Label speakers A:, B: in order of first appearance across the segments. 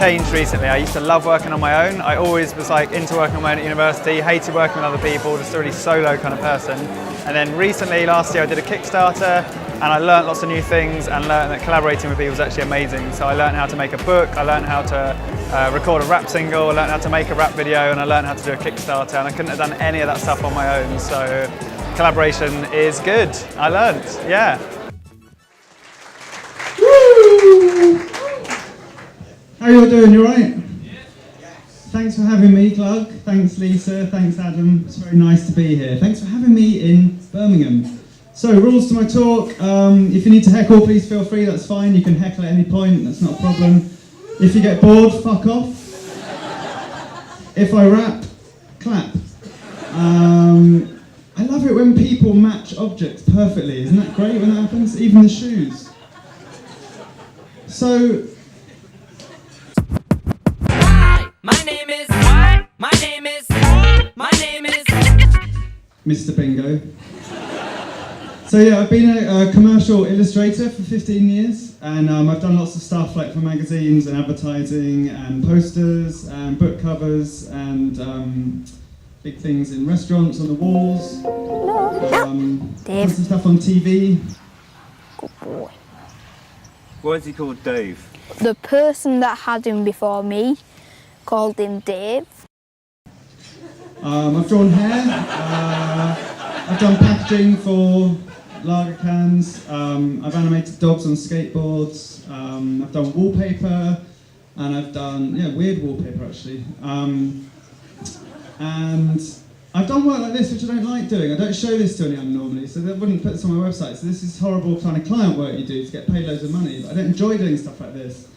A: changed recently. I used to love working on my own. I always was like into working on my own at university, hated working with other people, just a really solo kind of person. And then recently, last year, I did a Kickstarter and I learned lots of new things and learned that collaborating with people is actually amazing. So I learned how to make a book, I learned how to record a rap single, I learned how to make a rap video, and I learned how to do a Kickstarter, and I couldn't have done any of that stuff on my own. So collaboration is good. I learned, yeah.
B: How are you all doing? You alright? Thanks for having me, Glug. Thanks, Lisa. Thanks, Adam. It's very nice to be here. Thanks for having me in Birmingham. So, rules to my talk. If you need to heckle, please feel free. That's fine. You can heckle at any point. That's not a problem. If you get bored, fuck off. If I rap, clap. I love it when people match objects perfectly. Isn't that great when that happens? Even the shoes. So, Mr. Bingo. So yeah, I've been a commercial illustrator for 15 years, and I've done lots of stuff like for magazines and advertising and posters and book covers and big things in restaurants on the walls. Done some stuff on TV.
C: Good boy.
D: Why is he called Dave?
C: The person that had him before me called him Dave.
B: I've drawn hair, I've done packaging for lager cans, I've animated dogs on skateboards, I've done wallpaper, and I've done, weird wallpaper actually. And I've done work like this which I don't like doing. I don't show this to anyone normally, so they wouldn't put this on my website. So this is horrible kind of client work you do to get paid loads of money, but I don't enjoy doing stuff like this.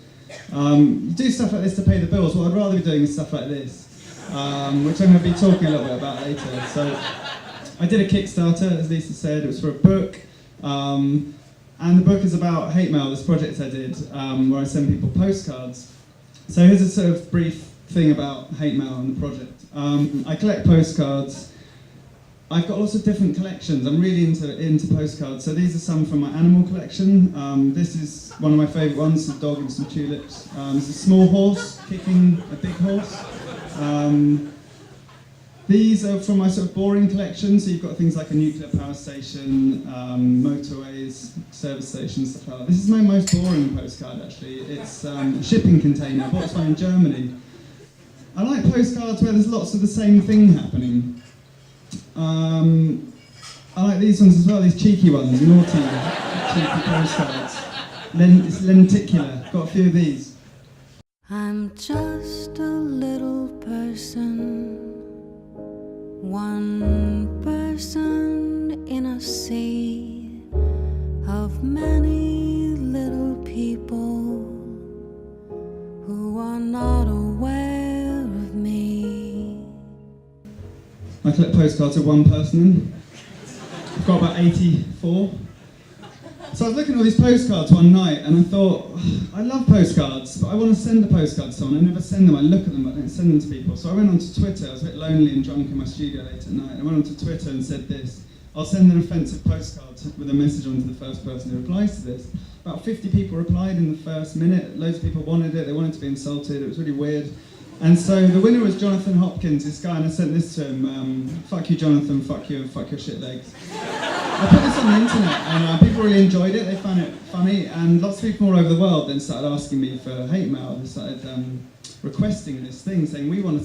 B: You do stuff like this to pay the bills. What I'd rather be doing is stuff like this. Which I'm going to be talking a little bit about later. So, I did a Kickstarter, as Lisa said. It was for a book, and the book is about hate mail. This project I did, where I send people postcards. So here's a sort of brief thing about hate mail and the project. I collect postcards. I've got lots of different collections. I'm really into postcards. So these are some from my animal collection. This is one of my favourite ones, a dog and some tulips. There's a small horse kicking a big horse. These are from my sort of boring collection, so you've got things like a nuclear power station, motorways, service stations, stuff like that. This is my most boring postcard actually. It's a shipping container, I bought this one in Germany. I like postcards where there's lots of the same thing happening. I like these ones as well, these cheeky ones, naughty, cheeky postcards. It's lenticular, got a few of these.
E: I'm just a little person, one person in a sea of many little people who are not aware of me.
B: I collect postcards with one person in. I've got about 84. So I was looking at all these postcards one night and I thought, I love postcards, but I want to send a postcard to someone. I never send them, I look at them, but I don't send them to people. So I went onto Twitter, I was a bit lonely and drunk in my studio late at night. I went onto Twitter and said this, I'll send an offensive postcard with a message on to the first person who replies to this. About 50 people replied in the first minute, loads of people wanted it, they wanted to be insulted, it was really weird. And so the winner was Jonathan Hopkins, this guy, and I sent this to him, fuck you Jonathan, fuck you and fuck your shit legs. I put this on the internet and people really enjoyed it, they found it funny, and lots of people all over the world then started asking me for hate mail. They started requesting this thing, saying we want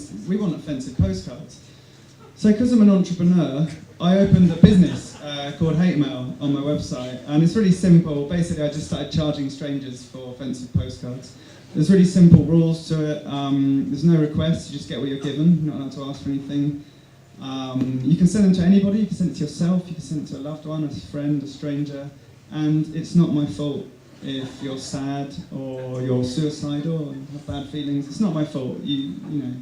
B: offensive postcards. So because I'm an entrepreneur, I opened a business called Hate Mail on my website, and it's really simple. Basically I just started charging strangers for offensive postcards. There's really simple rules to it. There's no requests, you just get what you're given, you're not allowed to ask for anything. You can send them to anybody, you can send it to yourself, you can send it to a loved one, a friend, a stranger, and it's not my fault if you're sad or you're suicidal and have bad feelings. It's not my fault. You know,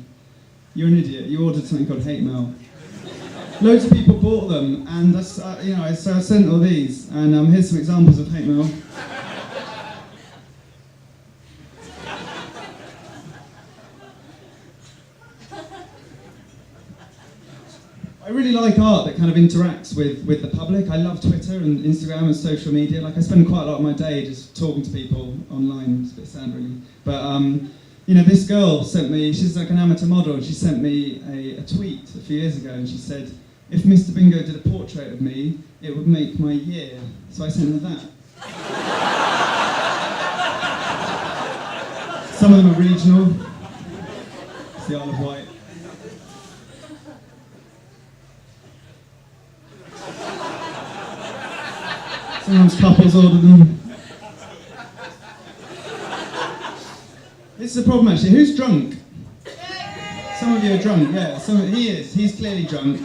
B: you're an idiot. You ordered something called hate mail. Loads of people bought them, and so I sent all these, and here's some examples of hate mail. I really like art that kind of interacts with the public. I love Twitter and Instagram and social media. Like I spend quite a lot of my day just talking to people online. It's a bit sad really. But you know, this girl sent me, she's like an amateur model, and she sent me a tweet a few years ago, and she said, if Mr. Bingo did a portrait of me, it would make my year. So I sent her that. Some of them are regional. It's the Isle of Wight. Sometimes couples order them. This is a problem actually. Who's drunk? Some of you are drunk, yeah. He is. He's clearly drunk.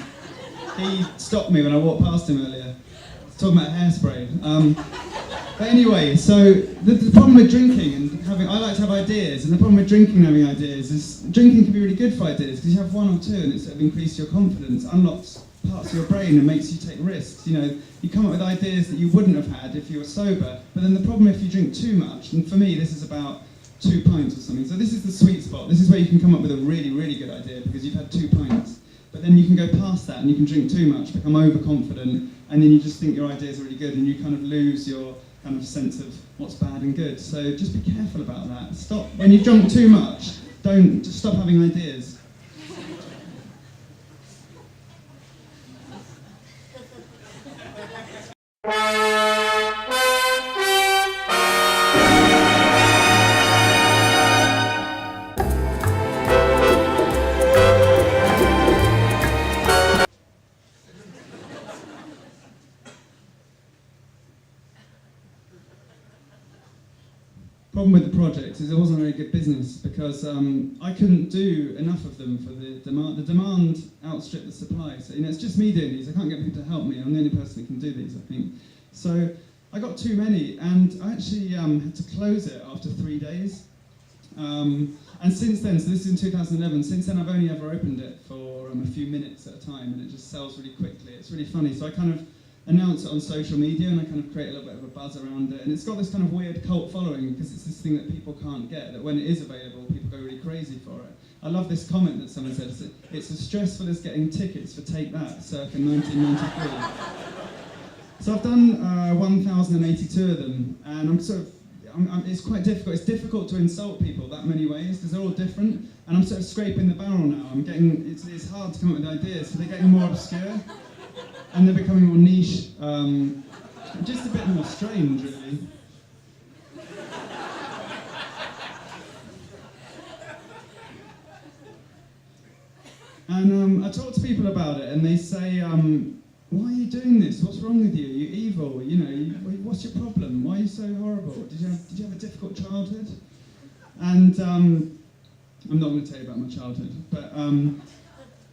B: He stopped me when I walked past him earlier. He's talking about hairspray. But anyway, so the problem with drinking and having, I like to have ideas, and the problem with drinking and having ideas is drinking can be really good for ideas because you have one or two and it sort of increases your confidence, unlocks parts of your brain and makes you take risks. You know, you come up with ideas that you wouldn't have had if you were sober. But then the problem if you drink too much, and for me this is about 2 pints or something. So this is the sweet spot. This is where you can come up with a really, really good idea because you've had 2 pints. But then you can go past that and you can drink too much, become overconfident, and then you just think your ideas are really good and you kind of lose your kind of sense of what's bad and good. So just be careful about that. Stop, when you've drunk too much, just stop having ideas. Problem with the project is it wasn't a very good business because I couldn't do enough of them for the demand. The demand outstripped the supply. So you know, it's just me doing these. I can't get people to help me. I'm the only person who can do these, I think. So I got too many, and I actually had to close it after 3 days. And since then, so this is in 2011. Since then, I've only ever opened it for a few minutes at a time, and it just sells really quickly. It's really funny. So I kind of announce it on social media and I kind of create a little bit of a buzz around it, and it's got this kind of weird cult following because it's this thing that people can't get, that when it is available people go really crazy for it. I love this comment that someone said, it's as stressful as getting tickets for Take That circa 1993. So I've done 1,082 of them, and it's quite difficult. It's difficult to insult people that many ways because they're all different, and I'm sort of scraping the barrel now. It's hard to come up with ideas, so they're getting more obscure. And they're becoming more niche, just a bit more strange, really. And I talk to people about it, and they say, why are you doing this? What's wrong with you? You're evil. You know, what's your problem? Why are you so horrible? Did you have a difficult childhood? And I'm not going to tell you about my childhood, but.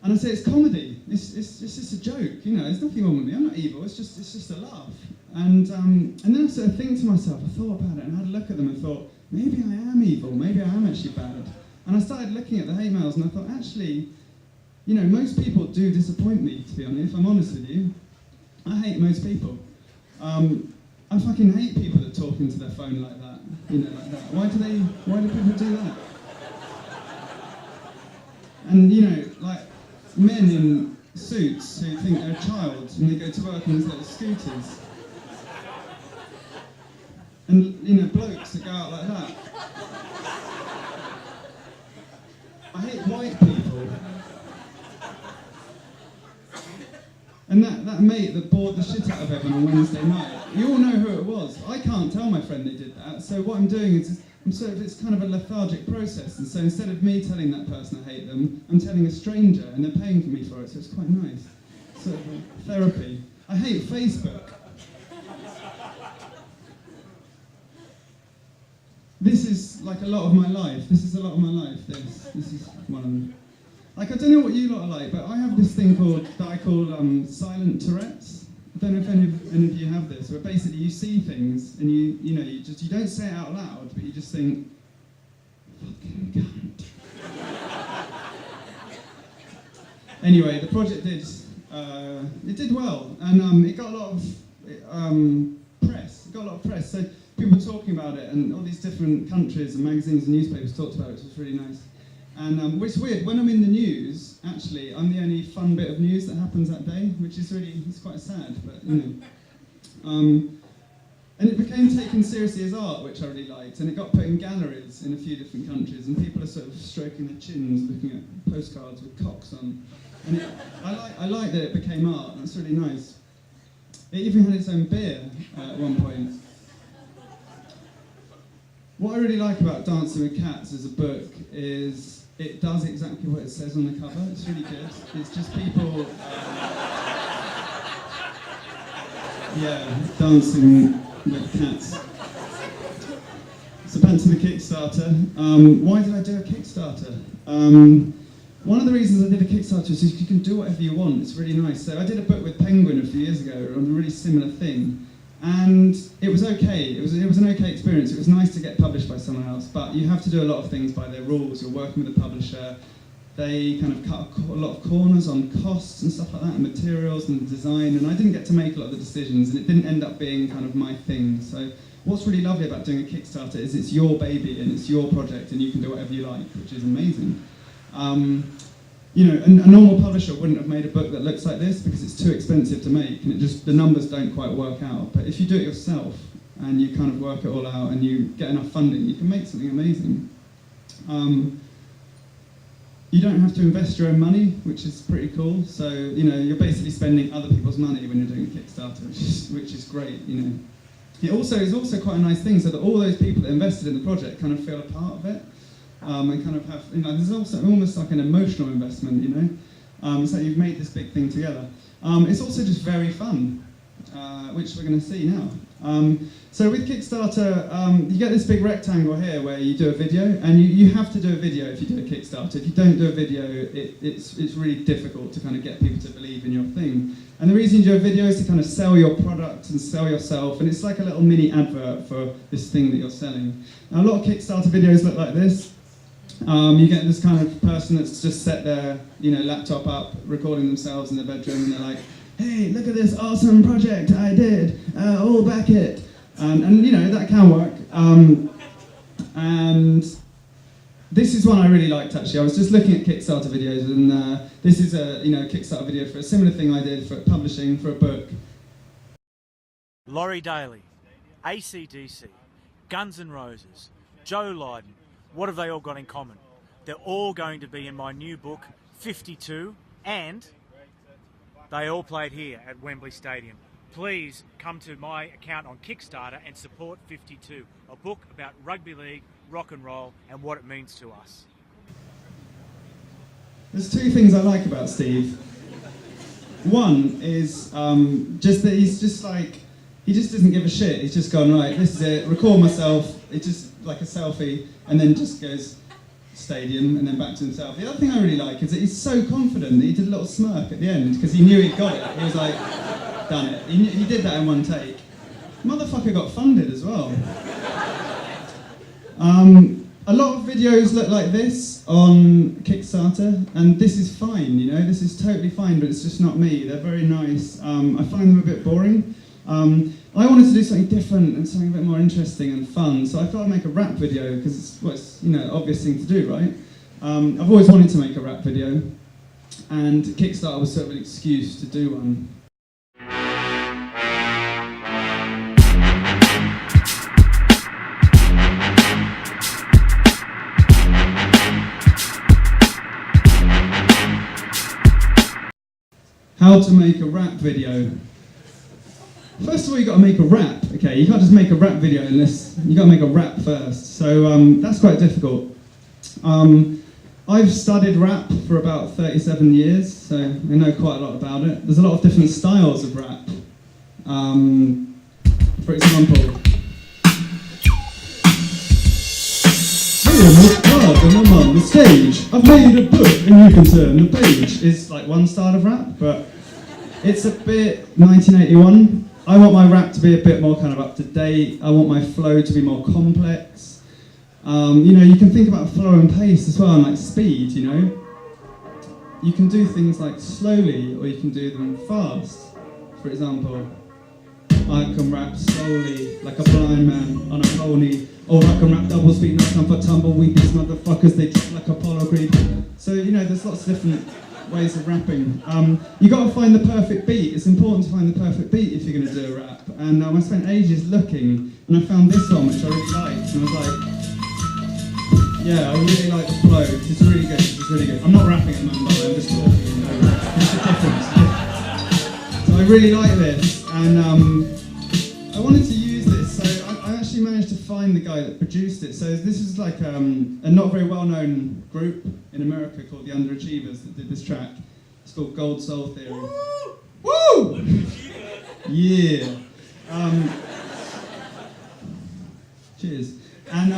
B: And I say it's comedy. It's just a joke, you know. There's nothing wrong with me. I'm not evil. It's just a laugh. And then I sort of think to myself. I thought about it and I had a look at them and thought, maybe I am evil. Maybe I am actually bad. And I started looking at the hate mails and I thought, actually, you know, most people do disappoint me. To be honest, if I'm honest with you, I hate most people. I fucking hate people that talk into their phone like that. You know, like that. Why do people do that? And you know, like. Men in suits who think they're a child and they go to work on these little scooters. And, you know, blokes that go out like that. I hate white people. And that mate that bored the shit out of everyone on Wednesday night, you all know who it was. I can't tell my friend they did that, so what I'm doing is it's kind of a lethargic process, and so instead of me telling that person I hate them, I'm telling a stranger, and they're paying for me for it, so it's quite nice. Sort of therapy. I hate Facebook. This is like a lot of my life. This is a lot of my life, this is one of them. Like, I don't know what you lot are like, but I have this thing that I call silent Tourette's. I don't know if any of you have this, where basically you see things and you don't say it out loud, but you just think, fucking cunt. Anyway, the project did well, and it got a lot of press. It got a lot of press. So people were talking about it, and all these different countries and magazines and newspapers talked about it, which was really nice. And which is weird, when I'm in the news, actually, I'm the only fun bit of news that happens that day, which is it's quite sad, but you know. And it became taken seriously as art, which I really liked, and it got put in galleries in a few different countries, and people are sort of stroking their chins, looking at postcards with cocks on. And I like that it became art. That's really nice. It even had its own beer at one point. What I really like about Dancing with Cats as a book is it does exactly what it says on the cover. It's really good. It's just people, dancing with cats. So back to the Kickstarter. Why did I do a Kickstarter? One of the reasons I did a Kickstarter is you can do whatever you want. It's really nice. So I did a book with Penguin a few years ago on a really similar thing, and it was okay. It was an okay experience. It was nice to get published by someone else, but you have to do a lot of things by their rules. You're working with a publisher. They kind of cut a lot of corners on costs and stuff like that, and materials and design, and I didn't get to make a lot of the decisions, and it didn't end up being kind of my thing. So what's really lovely about doing a Kickstarter is it's your baby and it's your project, and you can do whatever you like, which is amazing. A normal publisher wouldn't have made a book that looks like this because it's too expensive to make, and the numbers don't quite work out. But if you do it yourself and you kind of work it all out and you get enough funding, you can make something amazing. You don't have to invest your own money, which is pretty cool. So you're basically spending other people's money when you're doing a Kickstarter, which is great. It is also quite a nice thing, so that all those people that invested in the project kind of feel a part of it. And kind of have, there's also almost like an emotional investment, so you've made this big thing together. It's also just very fun, which we're going to see now. So with Kickstarter, you get this big rectangle here where you do a video, and you have to do a video if you do a Kickstarter. If you don't do a video, it's really difficult to kind of get people to believe in your thing. And the reason you do a video is to kind of sell your product and sell yourself, and it's like a little mini advert for this thing that you're selling. Now, a lot of Kickstarter videos look like this. You get this kind of person that's just set their laptop up, recording themselves in their bedroom, and they're like, hey, look at this awesome project I did, all back it. And that can work. And this is one I really liked, actually. I was just looking at Kickstarter videos, and this is a Kickstarter video for a similar thing I did for publishing for a book.
F: Laurie Daly, AC/DC, Guns N' Roses, Joe Lydon. What have they all got in common? They're all going to be in my new book, 52, and they all played here at Wembley Stadium. Please come to my account on Kickstarter and support 52, a book about rugby league, rock and roll, and what it means to us.
B: There's two things I like about Steve. One is just that he just doesn't give a shit. He's just gone, right, this is it, record myself. It's just like a selfie, and then just goes stadium and then back to himself. The other thing I really like is that he's so confident that he did a little smirk at the end because he knew he'd got it. He was like, done it. He did that in one take. Motherfucker got funded as well. A lot of videos look like this on Kickstarter, and this is fine, this is totally fine, but it's just not me. They're very nice. I find them a bit boring. I wanted to do something different and something a bit more interesting and fun, so I thought I'd make a rap video because it's obvious thing to do, right? I've always wanted to make a rap video, and Kickstarter was sort of an excuse to do one. How to make a rap video. First of all, you got to make a rap. Okay, you can't just make a rap video unless you got to make a rap first. So that's quite difficult. I've studied rap for about 37 years, so I know quite a lot about it. There's a lot of different styles of rap. For example, and I'm on the stage. I've made a book and you can turn the page. Is like one style of rap, but it's a bit 1981. I want my rap to be a bit more kind of up to date. I want my flow to be more complex. You can think about flow and pace as well, and like speed, You can do things like slowly, or you can do them fast. For example, I can rap slowly, like a blind man on a pony. Or I can rap double speed, no time for tumbleweed. These motherfuckers, they drop like Apollo Creed. So, there's lots of different ways of rapping. You got to find the perfect beat. It's important to find the perfect beat if you're going to do a rap. And I spent ages looking, and I found this one which I really liked, and I was like, yeah, I really like the flow. It's really good. It's really good. I'm not rapping at the moment, by the way. I'm just talking. It's the difference. So I really like this, and I wanted to use this. So I actually managed to find the guy that produced it. So this is like a not very well-known group in America called the Underachievers that did this track. It's called Gold Soul Theory. Woo! Yeah. Cheers. And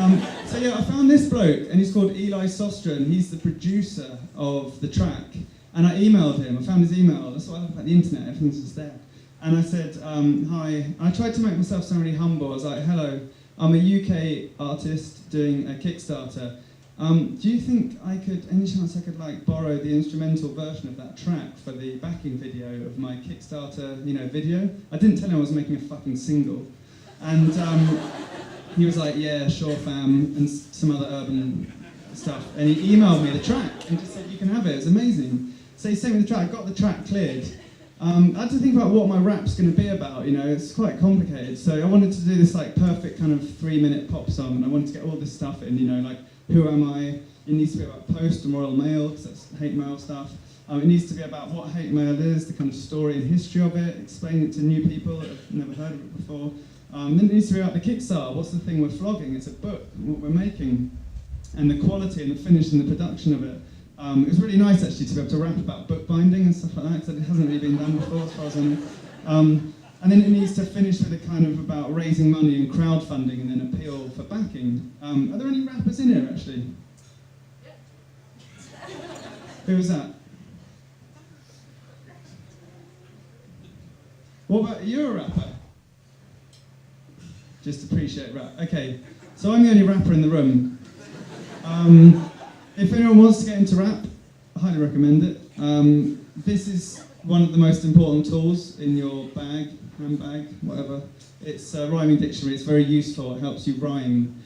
B: so yeah, I found this bloke, and he's called Eli Sostra, and he's the producer of the track. And I emailed him. I found his email. That's what I love about the internet. Everything's just there. And I said, hi. I tried to make myself sound really humble. I was like, hello, I'm a UK artist doing a Kickstarter. Do you think any chance I could like borrow the instrumental version of that track for the backing video of my Kickstarter, video? I didn't tell him I was making a fucking single. And he was like, yeah, sure fam, and some other urban stuff. And he emailed me the track and just said, you can have it, it's amazing. So he sent me the track, I got the track cleared. I had to think about what my rap's going to be about, it's quite complicated. So I wanted to do this like perfect kind of 3-minute pop song, and I wanted to get all this stuff in, like, who am I? It needs to be about post and royal mail, because that's hate mail stuff. It needs to be about what hate mail is, the kind of story and history of it, explain it to new people that have never heard of it before. Then it needs to be about the Kickstarter, what's the thing we're flogging, it's a book, what we're making, and the quality and the finish and the production of it. It was really nice actually to be able to rap about bookbinding and stuff like that, because it hasn't really been done before as far as I know. And then it needs to finish with a kind of about raising money and crowdfunding and then appeal for backing. Are there any rappers in here actually? Who was that? What about, you're a rapper? Just appreciate rap. Okay, so I'm the only rapper in the room. If anyone wants to get into rap, I highly recommend it. This is one of the most important tools in your bag, handbag, whatever. It's a rhyming dictionary. It's very useful. It helps you rhyme.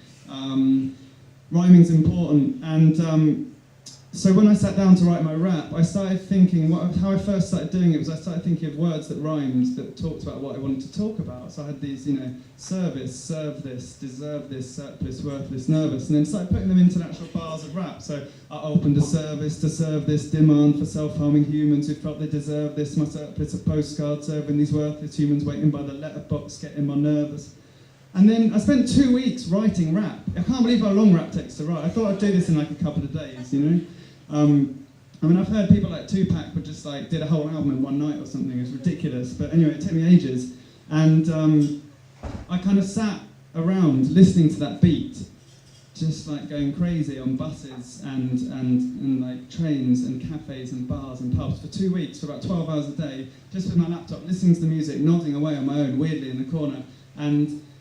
B: Rhyming's important, and so when I sat down to write my rap, I started thinking, how I first started doing it was I started thinking of words that rhymed, that talked about what I wanted to talk about. So I had these, service, serve this, deserve this, surplus, worthless, nervous, and then started putting them into actual bars of rap. So I opened a service to serve this demand for self-harming humans who felt they deserve this, my surplus, a postcard serving these worthless humans waiting by the letterbox, getting my nervous. And then I spent 2 weeks writing rap. I can't believe how long rap takes to write. I thought I'd do this in like a couple of days, I've heard people like Tupac would just like did a whole album in one night or something. It was ridiculous. But anyway, it took me ages. And I kind of sat around listening to that beat, just like going crazy on buses and like trains and cafes and bars and pubs for 2 weeks, for about 12 hours a day, just with my laptop, listening to the music, nodding away on my own, weirdly in the corner.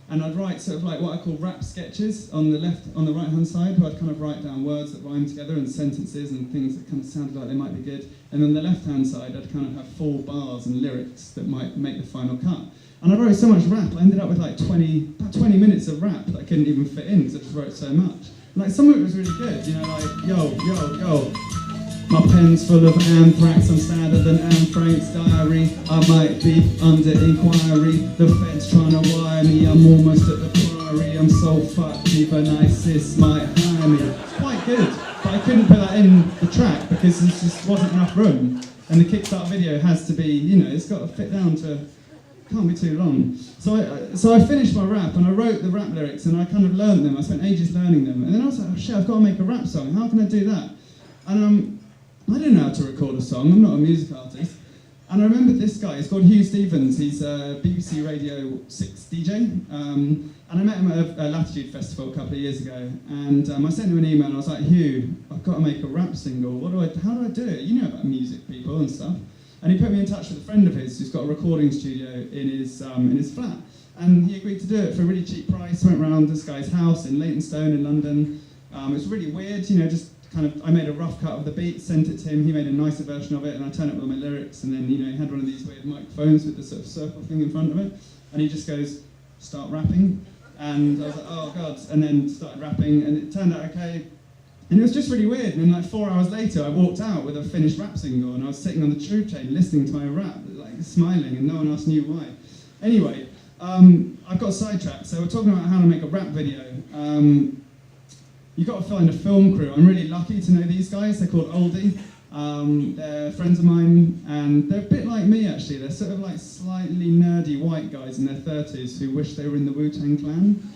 B: And I'd write sort of like what I call rap sketches on the right hand side, where I'd kind of write down words that rhyme together and sentences and things that kind of sounded like they might be good. And on the left hand side, I'd kind of have full bars and lyrics that might make the final cut. And I wrote so much rap, I ended up with like about 20 minutes of rap that I couldn't even fit in because I just wrote so much. Like some of it was really good, like yo, yo, yo. My pen's full of anthrax, I'm sadder than Anne Frank's diary. I might be under inquiry, the Fed's trying to wire me. I'm almost at the priory, I'm so fucked, even ISIS might hire me. It's quite good, but I couldn't put that in the track because there just wasn't enough room. And the Kickstarter video has to be, it's got to fit down to, can't be too long. So I finished my rap and I wrote the rap lyrics and I kind of learned them. I spent ages learning them. And then I was like, oh shit, I've got to make a rap song. How can I do that? And I don't know how to record a song, I'm not a music artist. And I remember this guy, he's called Hugh Stevens, he's a BBC Radio 6 DJ. And I met him at a Latitude Festival a couple of years ago. And I sent him an email and I was like, Hugh, I've got to make a rap single, how do I do it? You know about music people and stuff. And he put me in touch with a friend of his who's got a recording studio in his flat. And he agreed to do it for a really cheap price, went around this guy's house in Leytonstone in London. It was really weird, just I made a rough cut of the beat, sent it to him, he made a nicer version of it, and I turned it with all my lyrics, and then, he had one of these weird microphones with the sort of circle thing in front of it, and he just goes, start rapping, and I was like, oh god, and then started rapping, and it turned out okay, And it was just really weird. And then like 4 hours later, I walked out with a finished rap single, and I was sitting on the tube train listening to my rap, like smiling, and no one else knew why. Anyway, I've got sidetracked. So we're talking about how to make a rap video. You've got to find a film crew. I'm really lucky to know these guys. They're called Oldie. They're friends of mine, and they're a bit like me actually. They're sort of like slightly nerdy white guys in their 30s who wish they were in the Wu-Tang Clan,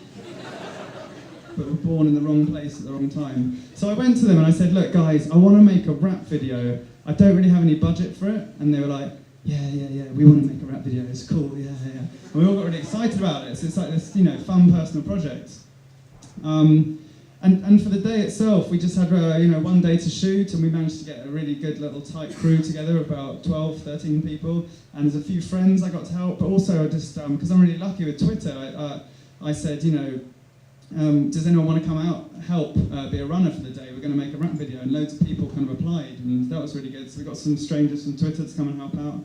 B: but were born in the wrong place at the wrong time. So I went to them and I said, look guys, I want to make a rap video. I don't really have any budget for it. And they were like, yeah, we want to make a rap video. It's cool, yeah. And we all got really excited about it. So it's like this, fun personal project. And for the day itself, we just had, 1 day to shoot, and we managed to get a really good little tight crew together, about 12, 13 people. And there's a few friends I got to help, but also I just, because I'm really lucky with Twitter, I said, does anyone want to come out, help be a runner for the day? We're going to make a rap video, and loads of people kind of applied, and that was really good. So we got some strangers from Twitter to come and help out.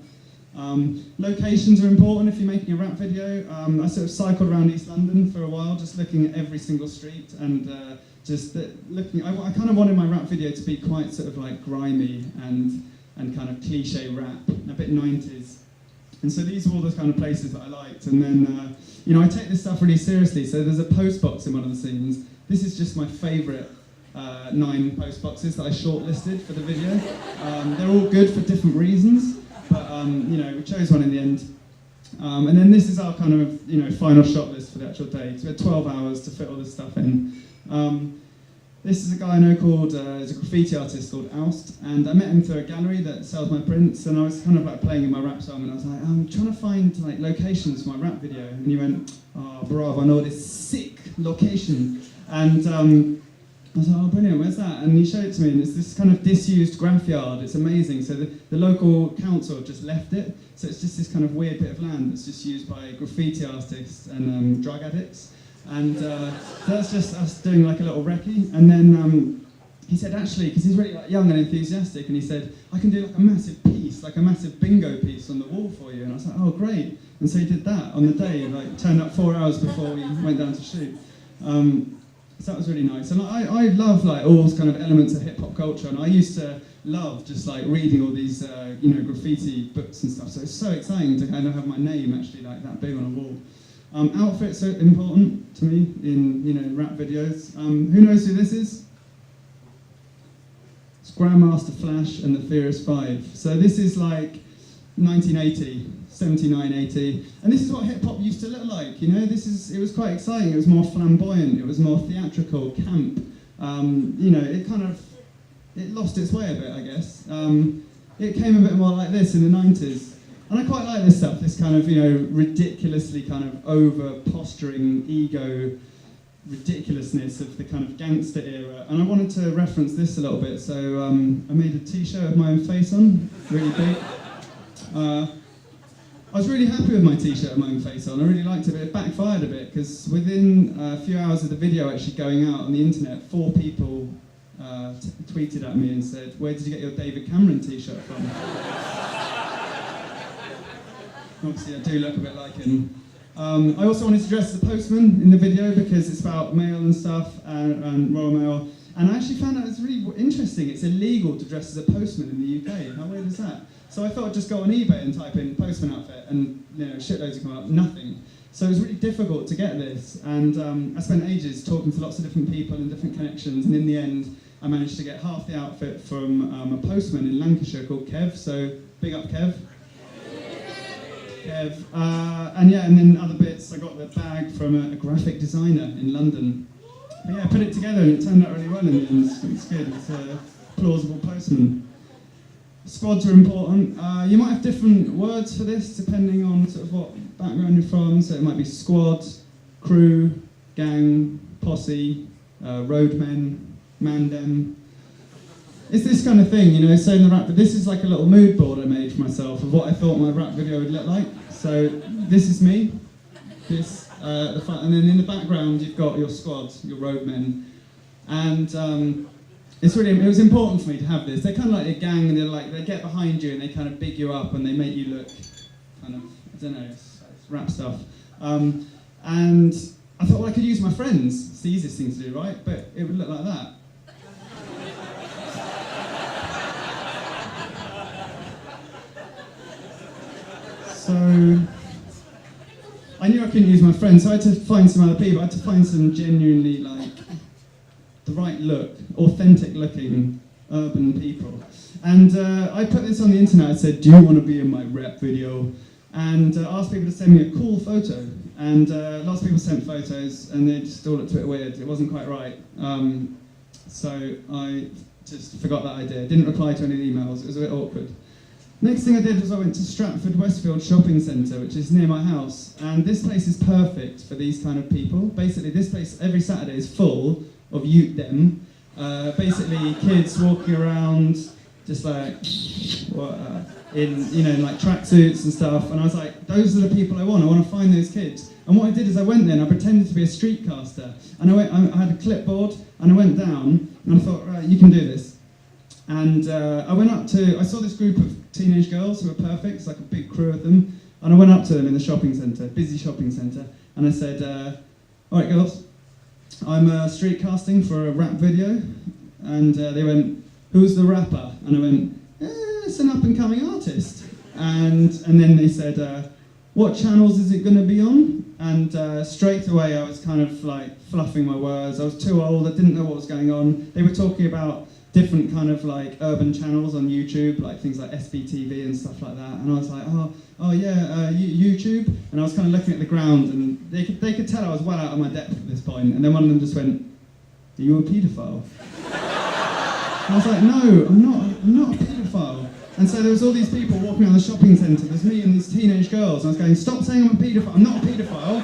B: Locations are important if you're making a rap video. I sort of cycled around East London for a while, just looking at every single street, and looking. I kind of wanted my rap video to be quite sort of like grimy and kind of cliche rap, a bit 90s. And so these were all the kind of places that I liked. And then, I take this stuff really seriously. So there's a post box in one of the scenes. This is just my favourite 9 post boxes that I shortlisted for the video. They're all good for different reasons, but we chose one in the end. And then this is our kind of final shot list for the actual day. So we had 12 hours to fit all this stuff in. This is a guy I know called, he's a graffiti artist called Oust, and I met him through a gallery that sells my prints, and I was kind of like playing in my rap song, and I was like, I'm trying to find like locations for my rap video, and he went, oh bravo, I know this sick location, and I was like, oh brilliant, where's that? And he showed it to me, and it's this kind of disused graph yard, it's amazing, so the local council have just left it, so it's just this kind of weird bit of land that's just used by graffiti artists and drug addicts. And that's just us doing like a little recce. And then he said, actually, because he's really like, young and enthusiastic, and he said, I can do like a massive piece, like a massive bingo piece on the wall for you. And I was like, oh great. And so he did that on the day, like turned up 4 hours before we went down to shoot. So that was really nice. And I love like all those kind of elements of hip hop culture, and I used to love just like reading all these graffiti books and stuff. So it's so exciting to kind of have my name actually like that big on a wall. Outfits are important to me in rap videos. Who knows who this is? It's Grandmaster Flash and the Furious Five. So this is like 1980, 79, 80, and this is what hip hop used to look like. It was quite exciting. It was more flamboyant. It was more theatrical, camp. It lost its way a bit, I guess. It came a bit more like this in the 90s. And I quite like this stuff, this kind of, ridiculously kind of over-posturing ego ridiculousness of the kind of gangster era. And I wanted to reference this a little bit, so I made a t-shirt with my own face on, really big. I was really happy with my t-shirt with my own face on. I really liked it, but it backfired a bit, because within a few hours of the video actually going out on the internet, 4 people tweeted at me and said, where did you get your David Cameron t-shirt from? Obviously, I do look a bit like him. I also wanted to dress as a postman in the video because it's about mail and stuff and Royal Mail. And I actually found out it's really interesting. It's illegal to dress as a postman in the UK. How weird is that? So I thought I'd just go on eBay and type in postman outfit, and shitloads would come up. Nothing. So it was really difficult to get this. And I spent ages talking to lots of different people and different connections. And in the end, I managed to get half the outfit from a postman in Lancashire called Kev. So big up, Kev. Kev. And then other bits, I got the bag from a graphic designer in London. But yeah, I put it together and it turned out really well in the end. It's good, it's a plausible postman. Squads are important. You might have different words for this depending on sort of what background you're from. So it might be squad, crew, gang, posse, roadmen, mandem. It's this kind of thing, so in the rap, but this is like a little mood board I made for myself of what I thought my rap video would look like. So this is me, and then in the background you've got your squad, your roadmen, and it was important for me to have this. They're kind of like a gang, and they get behind you and they kind of big you up and they make you look kind of, I don't know, it's rap stuff. And I thought, well, I could use my friends. It's the easiest thing to do, right? But it would look like that. So I knew I couldn't use my friends, so I had to find some other people. I had to find some genuinely like the right look, authentic looking urban people. And I put this on the internet. I said, do you want to be in my rap video? And asked people to send me a cool photo. And lots of people sent photos, and they just all looked a bit weird. It wasn't quite right. So I just forgot that idea. Didn't reply to any emails. It was a bit awkward. Next thing I did was I went to Stratford Westfield Shopping Centre, which is near my house. And this place is perfect for these kind of people. Basically, this place every Saturday is full of them. Basically, kids walking around, just like in like tracksuits and stuff. And I was like, those are the people I want. I want to find those kids. And what I did is I went there and I pretended to be a streetcaster. And I had a clipboard and I went down and I thought, right, you can do this. And I saw this group of teenage girls who were perfect. It's like a big crew of them. And I went up to them in the shopping centre, busy shopping centre. And I said, all right, girls, I'm street casting for a rap video. And they went, who's the rapper? And I went, it's an up-and-coming artist. And then they said, what channels is it going to be on? And straight away I was kind of like fluffing my words. I was too old, I didn't know what was going on. They were talking about different kind of like urban channels on YouTube, like things like SBTV and stuff like that. And I was like, oh yeah, YouTube. And I was kind of looking at the ground, and they could tell I was well out of my depth at this point. And then one of them just went, are you a paedophile? And I was like, no, I'm not a paedophile. And so there was all these people walking around the shopping centre. There's me and these teenage girls. And I was going, stop saying I'm a paedophile. I'm not a paedophile.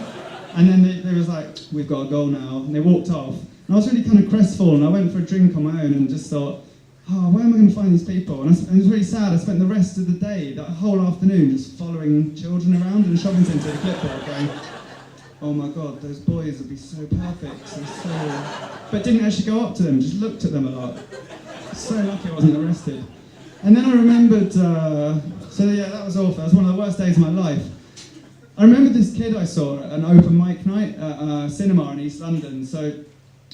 B: And then they was like, we've got to go now. And they walked off. And I was really kind of crestfallen. I went for a drink on my own and just thought, where am I going to find these people? And it was really sad. I spent the rest of the day, that whole afternoon, just following children around in a shopping centre with a clipboard going, oh my God, those boys would be so perfect. But didn't actually go up to them, just looked at them a lot. So lucky I wasn't arrested. And then I remembered, that was awful. That was one of the worst days of my life. I remember this kid I saw at an open mic night at a cinema in East London. So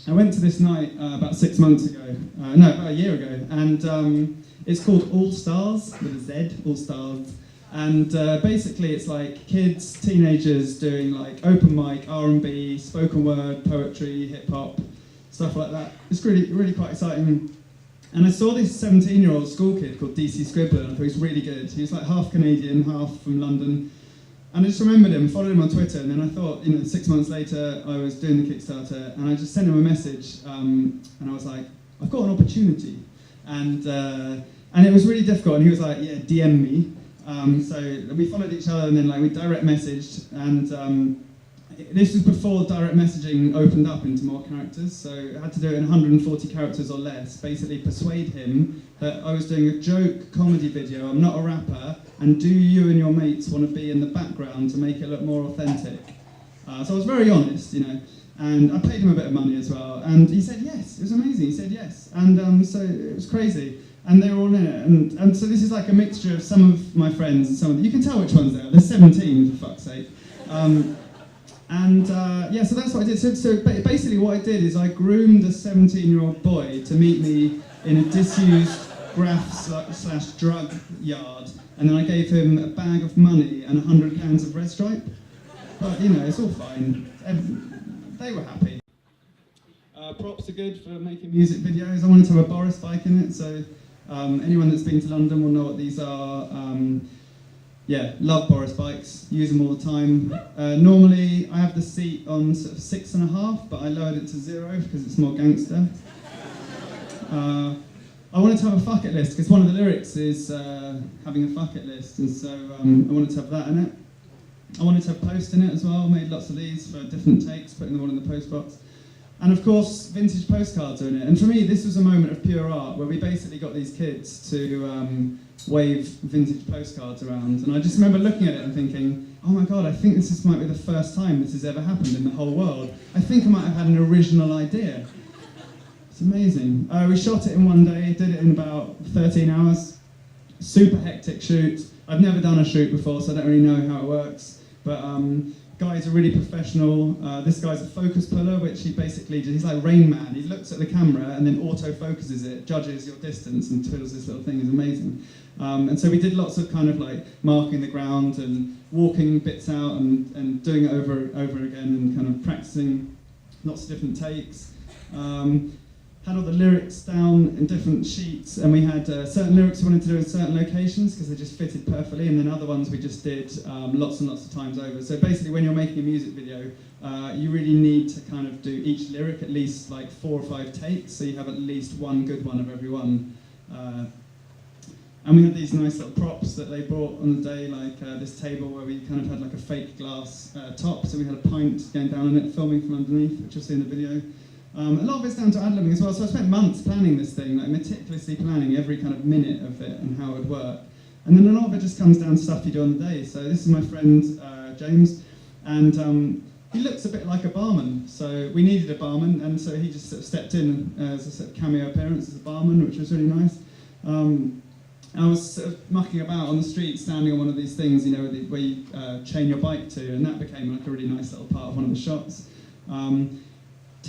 B: I went to this night about 6 months ago, about a year ago, and it's called All Stars, with a Z, All Stars. And basically it's like kids, teenagers doing like open mic, R&B, spoken word, poetry, hip hop, stuff like that. It's really, really quite exciting. And I saw this 17-year-old school kid called DC Scribbler, and I thought he was really good. He was like half Canadian, half from London. And I just remembered him, followed him on Twitter, and then I thought, 6 months later, I was doing the Kickstarter, and I just sent him a message, and I was like, I've got an opportunity. And it was really difficult, and he was like, yeah, DM me. So we followed each other, and then we direct messaged, and this was before direct messaging opened up into more characters, so I had to do it in 140 characters or less, basically persuade him that I was doing a joke comedy video, I'm not a rapper, and do you and your mates want to be in the background to make it look more authentic? So I was very honest, and I paid him a bit of money as well, and he said yes, it was amazing, he said yes, and so it was crazy. And they were all in it, and so this is like a mixture of some of my friends and some of them. You can tell which ones they are, they're 17 for fuck's sake. So that's what I did. So basically what I did is I groomed a 17-year-old boy to meet me in a disused graft / drug yard, and then I gave him a bag of money and 100 pounds of red stripe. But it's all fine. They were happy. Props are good for making music videos. I wanted to have a Boris bike in it, so anyone that's been to London will know what these are. Love Boris bikes, use them all the time. Normally I have the seat on sort of 6.5, but I lowered it to 0 because it's more gangster. I wanted to have a fuck it list because one of the lyrics is having a fuck it list, and so I wanted to have that in it. I wanted to have post in it as well, made lots of these for different takes, putting them all in the post box. And of course, vintage postcards are in it. And for me, this was a moment of pure art where we basically got these kids to wave vintage postcards around. And I just remember looking at it and thinking, oh my God, I think this might be the first time this has ever happened in the whole world. I think I might have had an original idea. It's amazing. We shot it in one day, did it in about 13 hours. Super hectic shoot. I've never done a shoot before, so I don't really know how it works. But guys are really professional. This guy's a focus puller, which he's like Rain Man. He looks at the camera and then auto-focuses it, judges your distance and twiddles this little thing. It's amazing. And so we did lots of kind of like marking the ground and walking bits out and doing it over again and kind of practicing lots of different takes. Had all the lyrics down in different sheets, and we had certain lyrics we wanted to do in certain locations because they just fitted perfectly, and then other ones we just did lots and lots of times over. So basically, when you're making a music video, you really need to kind of do each lyric at least like 4 or 5 takes, so you have at least one good one of every one. And we had these nice little props that they brought on the day, like this table where we kind of had like a fake glass top, so we had a pint going down on it, filming from underneath, which you'll see in the video. A lot of it's down to ad-libbing as well, so I spent months planning this thing, like meticulously planning every kind of minute of it and how it would work. And then a lot of it just comes down to stuff you do on the day. So this is my friend James, and he looks a bit like a barman, so we needed a barman, and so he just sort of stepped in as a sort of cameo appearance as a barman, which was really nice. I was sort of mucking about on the street, standing on one of these things, you know, where you chain your bike to, and that became like a really nice little part of one of the shots.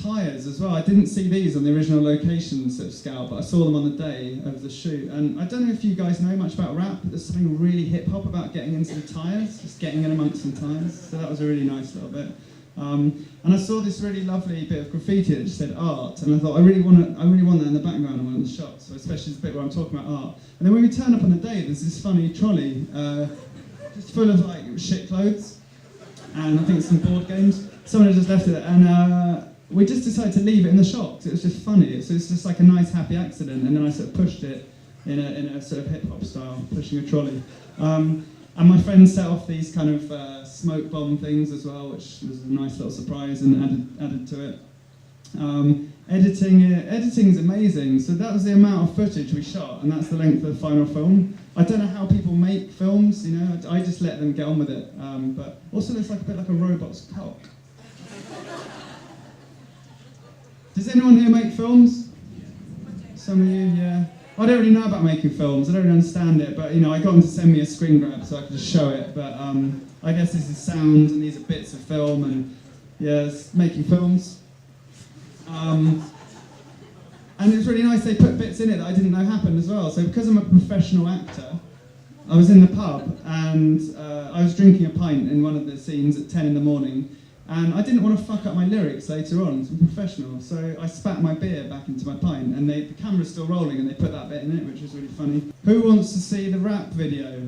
B: Tyres as well. I didn't see these on the original location sort of scale, but I saw them on the day of the shoot. And I don't know if you guys know much about rap, but there's something really hip hop about getting into the tyres, just getting in amongst some tyres. So that was a really nice little bit. And I saw this really lovely bit of graffiti that just said art, and I thought I really want that in the background of one of the shots, so especially this bit where I'm talking about art. And then when we turn up on the day, there's this funny trolley, just full of like shit clothes, and I think some board games. Someone had just left it, and we just decided to leave it in the shop because it was just funny. So it's just like a nice happy accident, and then I sort of pushed it in a sort of hip hop style, pushing a trolley. And my friend set off these kind of smoke bomb things as well, which was a nice little surprise and added to it. Editing is amazing. So that was the amount of footage we shot, and that's the length of the final film. I don't know how people make films, you know. I just let them get on with it. But also, it's like a bit like a robot's cock. Does anyone here make films? Some of you, yeah. I don't really know about making films. I don't really understand it, but you know, I got them to send me a screen grab so I could just show it. But I guess this is sound, and these are bits of film, and yeah, it's making films. And it was really nice. They put bits in it that I didn't know happened as well. So because I'm a professional actor, I was in the pub and I was drinking a pint in one of the scenes at 10 in the morning. And I didn't want to fuck up my lyrics later on, so I'm professional. So I spat my beer back into my pint, and the camera's still rolling, and they put that bit in it, which was really funny. Who wants to see the rap video?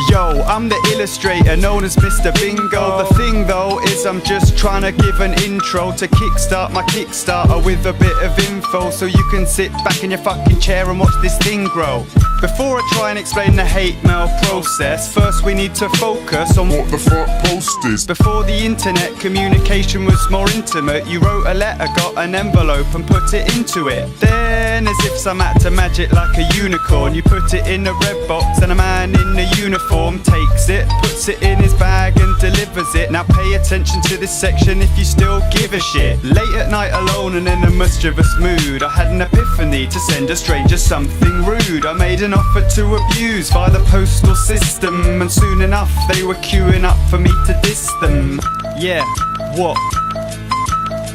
G: Yo, I'm the illustrator known as Mr. Bingo. The thing though is I'm just trying to give an intro to kickstart my Kickstarter with a bit of info, so you can sit back in your fucking chair and watch this thing grow. Before I try and explain the hate mail process, first we need to focus on what the fuck post is. Before the internet, communication was more intimate. You wrote a letter, got an envelope and put it into it. Then, as if some act of magic like a unicorn, you put it in a red box and a man in a uniform takes it, puts it in his bag and delivers it. Now pay attention to this section if you still give a shit. Late at night alone and in a mischievous mood, I had an epiphany to send a stranger something rude. I made an offer to abuse via the postal system, and soon enough they were queuing up for me to diss them. Yeah, what?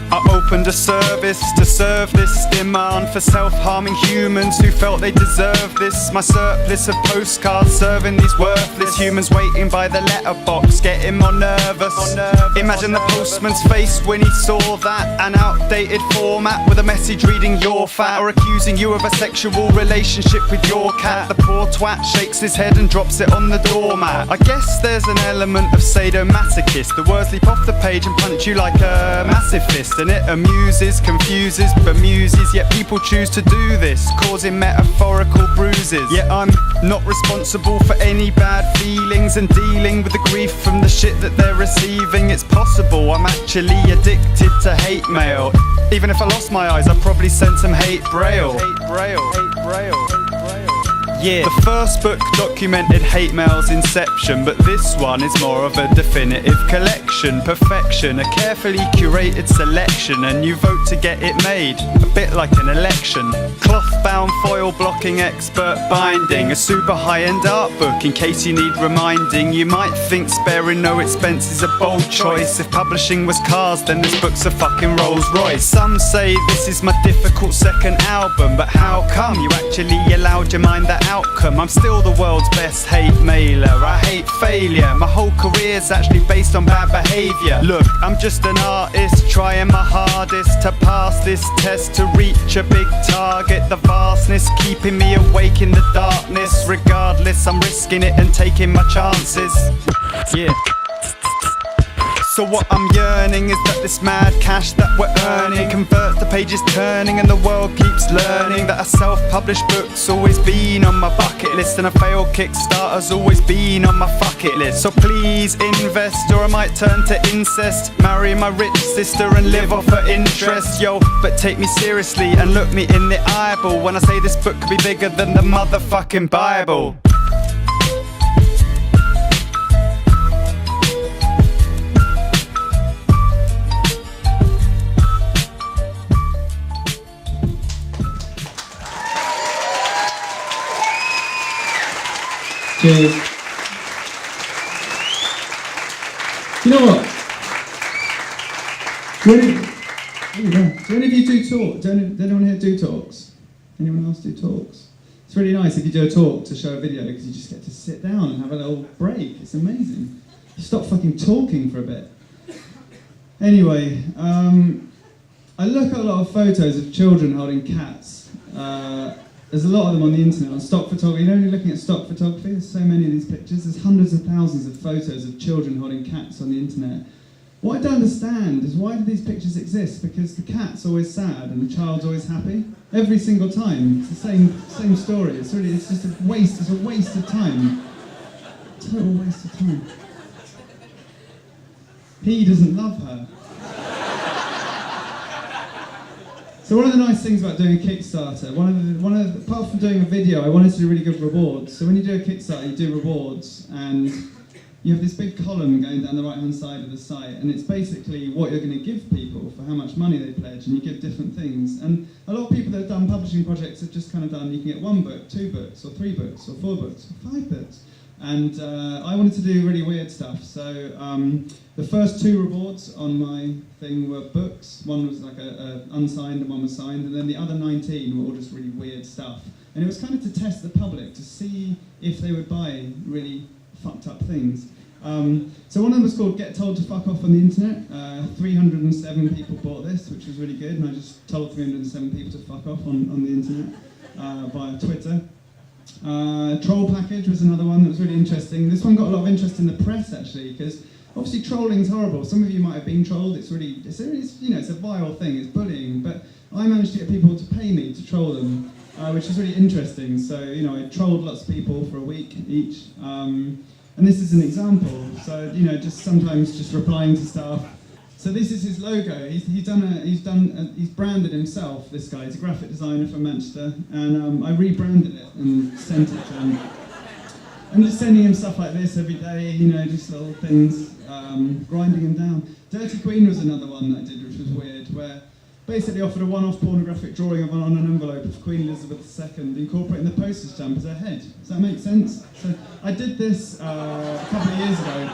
G: I opened a service to serve this demand for self-harming humans who felt they deserved this. My surplus of postcards serving these worthless humans waiting by the letterbox, getting more nervous. Imagine the postman's face when he saw that, an outdated format with a message reading "you're fat," or accusing you of a sexual relationship with your cat. The poor twat shakes his head and drops it on the doormat. I guess there's an element of sadomasochist. The words leap off the page and punch you like a massive fist. And it amuses, confuses, bemuses, yet people choose to do this, causing metaphorical bruises. Yet I'm not responsible for any bad feelings and dealing with the grief from the shit that they're receiving. It's possible I'm actually addicted to hate mail. Even if I lost my eyes, I'd probably send some hate braille. Yeah, the first book documented hate mail's inception, but this one is more of a definitive collection. Perfection, a carefully curated selection, and you vote to get it made, a bit like an election. Cloth-bound, foil-blocking, expert binding, a super high-end art book in case you need reminding. You might think sparing no expense is a bold choice. If publishing was cars, then this book's a fucking Rolls Royce. Some say this is my difficult second album, but how come you actually allowed your mind that outcome? I'm still the world's best hate mailer. I hate failure. My whole career's actually based on bad behaviour. Look, I'm just an artist trying my hardest to pass this test, to reach a big target. The vastness keeping me awake in the darkness. Regardless, I'm risking it and taking my chances. Yeah. So what I'm yearning is that this mad cash that we're earning converts the pages turning, and the world keeps learning that a self-published book's always been on my bucket list, and a failed Kickstarter's always been on my fuck it list. So please invest, or I might turn to incest, marry my rich sister and live off her interest. Yo, but take me seriously and look me in the eyeball when I say this book could be bigger than the motherfucking Bible.
B: Cheers. You know what? Do any of you do talk? Does anyone here do talks? Anyone else do talks? It's really nice if you do a talk to show a video, because you just get to sit down and have a little break. It's amazing. You stop fucking talking for a bit. Anyway, I look at a lot of photos of children holding cats. There's a lot of them on the internet, on stock photography. You know, when you're looking at stock photography, there's so many of these pictures. There's hundreds of thousands of photos of children holding cats on the internet. What I don't understand is, why do these pictures exist? Because the cat's always sad and the child's always happy. Every single time. It's the same story. It's just a waste. It's a waste of time. Total waste of time. He doesn't love her. So one of the nice things about doing a Kickstarter, apart from doing a video, I wanted to do really good rewards. So when you do a Kickstarter, you do rewards, and you have this big column going down the right-hand side of the site, and it's basically what you're going to give people for how much money they pledge, and you give different things. And a lot of people that have done publishing projects have just kind of done, you can get 1 book, 2 books, or 3 books, or 4 books, or 5 books. And I wanted to do really weird stuff. So the first 2 rewards on my thing were books. One was like a unsigned and one was signed, and then the other 19 were all just really weird stuff. And it was kind of to test the public, to see if they would buy really fucked up things. So one of them was called Get Told to Fuck Off on the Internet. 307 people bought this, which was really good, and I just told 307 people to fuck off on the internet via Twitter. Troll Package was another one that was really interesting. This one got a lot of interest in the press, actually, because obviously trolling's horrible. Some of you might have been trolled. It's a vile thing. It's bullying. But I managed to get people to pay me to troll them, which is really interesting. So I trolled lots of people for a week each, and this is an example. So just sometimes just replying to stuff. So this is his logo. He's branded himself. This guy, he's a graphic designer from Manchester, and I rebranded it and sent it to him. I'm just sending him stuff like this every day. Just little things, grinding him down. Dirty Queen was another one that I did, which was weird, where basically offered a one-off pornographic drawing of on an envelope of Queen Elizabeth II, incorporating the postage stamp as her head. Does that make sense? So I did this a couple of years ago.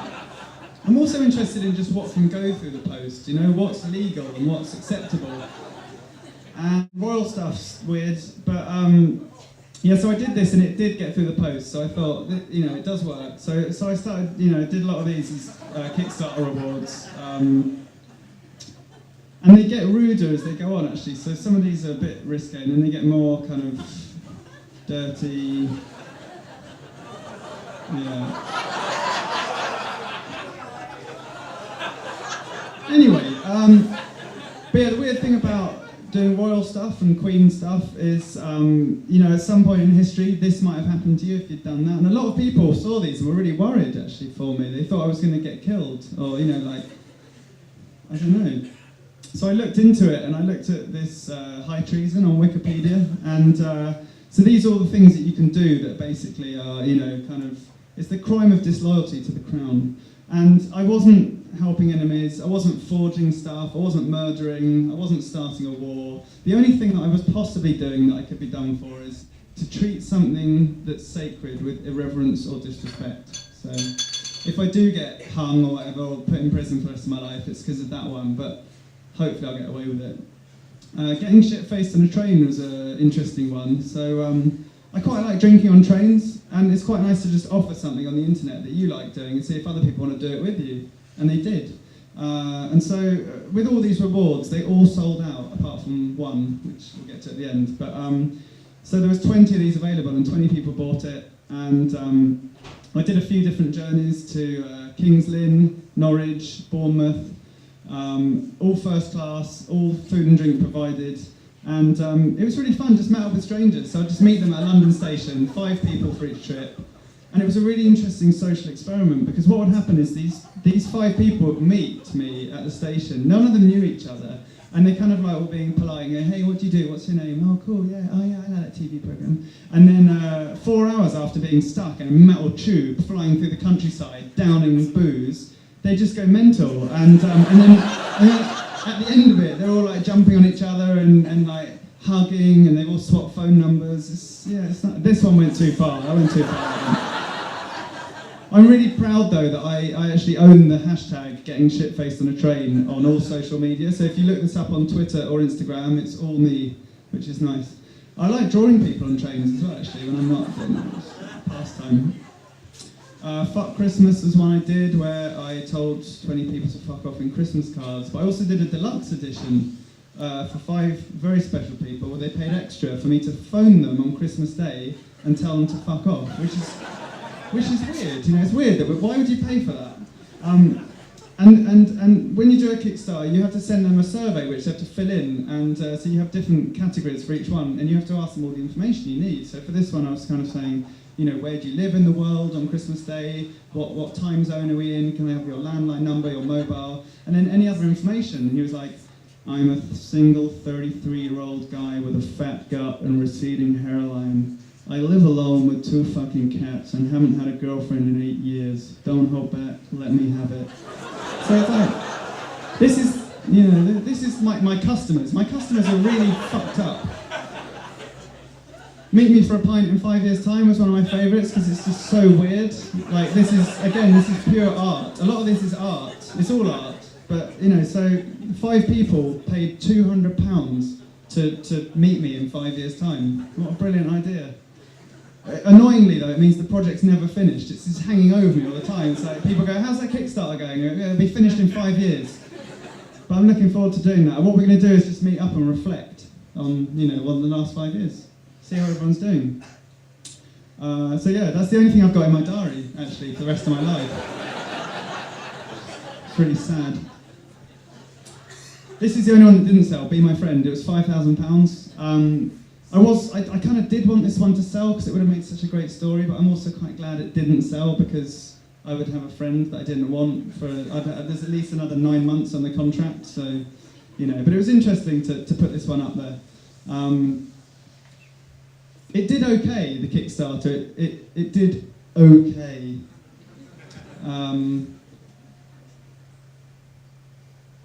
B: I'm also interested in just what can go through the post, what's legal and what's acceptable. And royal stuff's weird, but so I did this and it did get through the post, so I thought, it does work. So I started, did a lot of these as Kickstarter rewards. And they get ruder as they go on, actually, so some of these are a bit risque, and then they get more kind of dirty, Anyway, but yeah, the weird thing about doing royal stuff and queen stuff is, at some point in history, this might have happened to you if you'd done that. And a lot of people saw these and were really worried, actually, for me. They thought I was going to get killed, or, I don't know. So I looked into it, and I looked at this high treason on Wikipedia, and So these are all the things that you can do that basically are, you know, kind of, it's the crime of disloyalty to the crown. And I wasn't helping enemies, I wasn't forging stuff, I wasn't murdering, I wasn't starting a war. The only thing that I was possibly doing that I could be done for is to treat something that's sacred with irreverence or disrespect. So if I do get hung or whatever, or put in prison for the rest of my life, it's because of that one, but hopefully I'll get away with it. Getting shit-faced on a train was an interesting one. So I quite like drinking on trains, and it's quite nice to just offer something on the internet that you like doing and see if other people want to do it with you. And they did. And so with all these rewards, they all sold out, apart from one, which we'll get to at the end. But so there was 20 of these available, and 20 people bought it. And I did a few different journeys to King's Lynn, Norwich, Bournemouth, all first class, all food and drink provided. And it was really fun, just met up with strangers. So I'd just meet them at a London station, 5 people for each trip. And it was a really interesting social experiment, because what would happen is these 5 people would meet me at the station. None of them knew each other. And they kind of like were being polite and go, hey, what do you do? What's your name? Oh, cool, yeah, oh yeah, I know that TV programme. And then 4 hours after being stuck in a metal tube flying through the countryside, downing booze, they just go mental. And then at the end of it, they're all like jumping on each other and like hugging, and they've all swapped phone numbers. It's not, this one went too far. I went too far. I'm really proud though that I actually own the hashtag getting shit-faced on a train on all social media. So if you look this up on Twitter or Instagram, it's all me, which is nice. I like drawing people on trains as well, actually, when I'm not doing that. It's a pastime. Fuck Christmas was one I did, where I told 20 people to fuck off in Christmas cards. But I also did a deluxe edition for 5 very special people, where they paid extra for me to phone them on Christmas Day and tell them to fuck off, which is weird. You know, it's weird, but why would you pay for that? And when you do a Kickstarter, you have to send them a survey which they have to fill in, and so you have different categories for each one, and you have to ask them all the information you need. So for this one, I was kind of saying, you know, where do you live in the world on Christmas Day? What time zone are we in? Can I have your landline number, your mobile? And then any other information. And he was like, I'm a single 33-year-old guy with a fat gut and receding hairline. I live alone with 2 fucking cats and haven't had a girlfriend in 8 years. Don't hold back, let me have it. So it's like, this is, you know, this is my customers. My customers are really fucked up. Meet Me for a Pint in 5 years' time was one of my favourites, because it's just so weird. Like, this is pure art. A lot of this is art. It's all art. But, you know, so 5 people paid £200 to meet me in 5 years' time. What a brilliant idea. Annoyingly though, it means the project's never finished. It's just hanging over me all the time. So people go, how's that Kickstarter going? It'll be finished in 5 years. But I'm looking forward to doing that. And what we're going to do is just meet up and reflect on, you know, on the last 5 years. See how everyone's doing. So yeah, that's the only thing I've got in my diary, actually, for the rest of my life. It's really sad. This is the only one that didn't sell, Be My Friend. It was £5,000. I kind of did want this one to sell because it would have made such a great story, but I'm also quite glad it didn't sell, because I would have a friend that I didn't want for, there's at least another 9 months on the contract, so, you know, but it was interesting to put this one up there. It did okay, the Kickstarter, it did okay.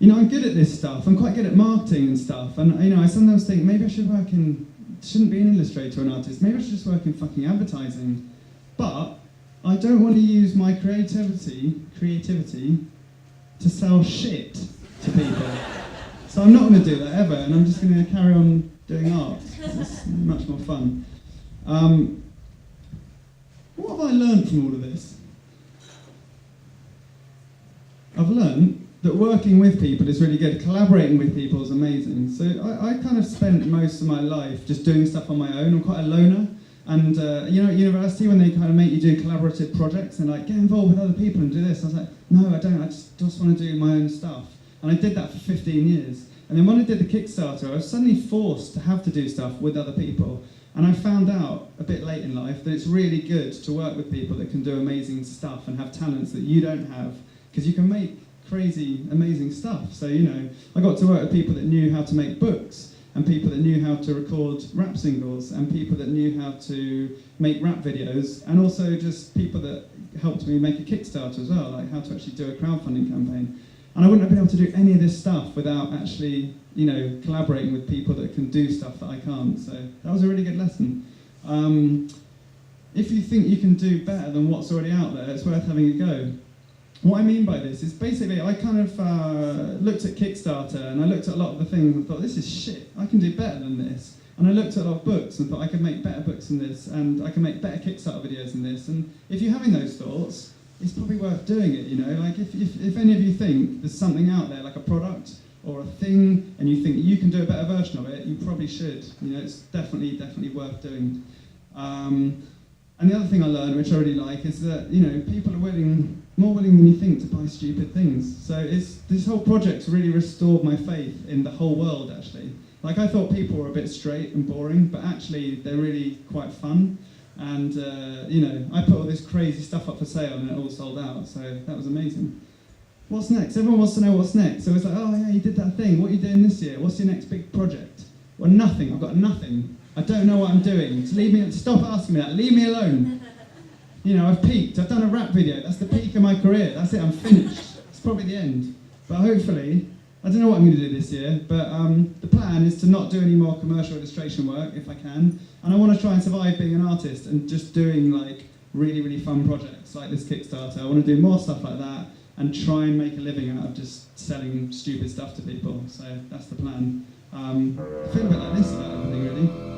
B: You know, I'm good at this stuff, I'm quite good at marketing and stuff, and, you know, I sometimes think maybe I shouldn't be an illustrator or an artist, maybe I should just work in fucking advertising. But I don't want to use my creativity to sell shit to people. So I'm not going to do that ever, and I'm just going to carry on doing art. It's much more fun. What have I learned from all of this? I've learned that working with people is really good. Collaborating with people is amazing. So I kind of spent most of my life just doing stuff on my own. I'm quite a loner. And you know, at university, when they kind of make you do collaborative projects and like, get involved with other people and do this, I was like, no, I don't. I just want to do my own stuff. And I did that for 15 years. And then when I did the Kickstarter, I was suddenly forced to have to do stuff with other people. And I found out a bit late in life that it's really good to work with people that can do amazing stuff and have talents that you don't have, because you can make crazy, amazing stuff. So, you know, I got to work with people that knew how to make books, and people that knew how to record rap singles, and people that knew how to make rap videos, and also just people that helped me make a Kickstarter as well, like how to actually do a crowdfunding campaign. And I wouldn't have been able to do any of this stuff without actually, you know, collaborating with people that can do stuff that I can't. So that was a really good lesson. If you think you can do better than what's already out there, it's worth having a go. What I mean by this is basically I kind of looked at Kickstarter and I looked at a lot of the things and thought, this is shit, I can do better than this. And I looked at a lot of books and thought I could make better books than this, and I can make better Kickstarter videos than this. And if you're having those thoughts, it's probably worth doing it, you know? Like if any of you think there's something out there, like a product or a thing, and you think you can do a better version of it, you probably should. You know, it's definitely worth doing. And the other thing I learned, which I really like, is that, you know, people are more willing than you think to buy stupid things. So this whole project's really restored my faith in the whole world, actually. Like, I thought people were a bit straight and boring, but actually they're really quite fun. And, you know, I put all this crazy stuff up for sale and it all sold out, so that was amazing. What's next? Everyone wants to know what's next. So it's like, oh yeah, you did that thing. What are you doing this year? What's your next big project? Well, nothing. I've got nothing. I don't know what I'm doing. So stop asking me that. Leave me alone. You know, I've peaked. I've done a rap video. That's the peak of my career. That's it. I'm finished. It's probably the end. But hopefully, I don't know what I'm going to do this year, but the plan is to not do any more commercial illustration work if I can. And I want to try and survive being an artist and just doing like really, really fun projects like this Kickstarter. I want to do more stuff like that and try and make a living out of just selling stupid stuff to people. So that's the plan. I feel a bit like this about everything, really.